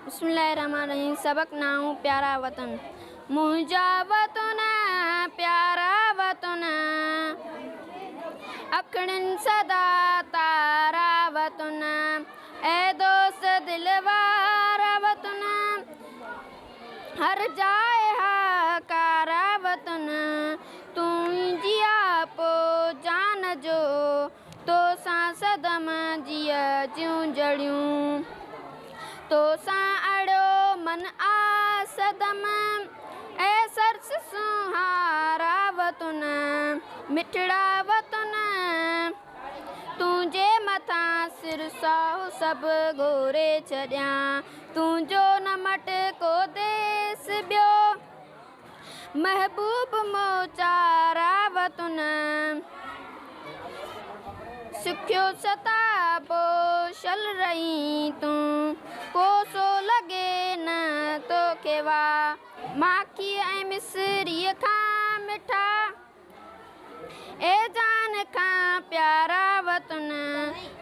बिस्मिल्लाहिर्रहमानिर्रहीम। सबक नाम प्यारा वतन। मुंहिंजा वतन प्यारा वतन, अखड़िन सदा तारा वतन। ए दोस्त दिलवारा वतन, हर जाए हाकारा वतन। तू जिया पो जान जो, तो सां सदम जिया जूं जड़ियूं। तो सां अड़ो मन आसदम, ए सरस सुहारा वतन। मिठड़ा वतन तुंहिंजे मथां सिर साहु सभु घोरे छॾियां। तुंहिंजो न मटको देस ॿियो, महबूब मोचारा वतन। सुखियो सता पोशल रही तूं, कोसो लॻे न तोखे वाह। माखी ऐं मिसरीअ खां मिठा, ए जान खां प्यारा वतन।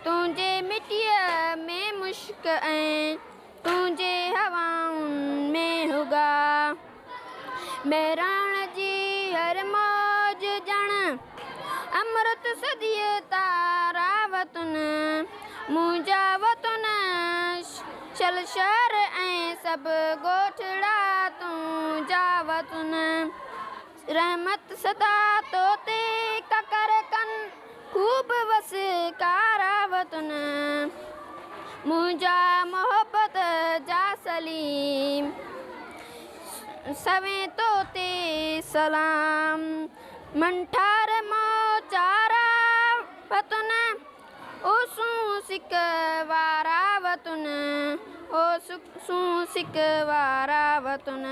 तुंहिंजे मिटीअ में मुश्क ऐं तुंहिंजे हवाउनि में हुगा। बहिराण जी हर मौज ॼण अमृत सदीअ तारा वतन। मुंहिंजा वतन शल शहर ऐं सभु ॻोठड़ा तुंहिंजा वतन। रहमत सदा तो ते ककर कन, खूब वसकारा वतन। मुंहिंजा मोहब्बत जा सलीम, सवें तो ते सलाम। मंठार मोचारा वतन, ओ सूं सिक वारा वतन। ओ सूं सिक वारा वतन।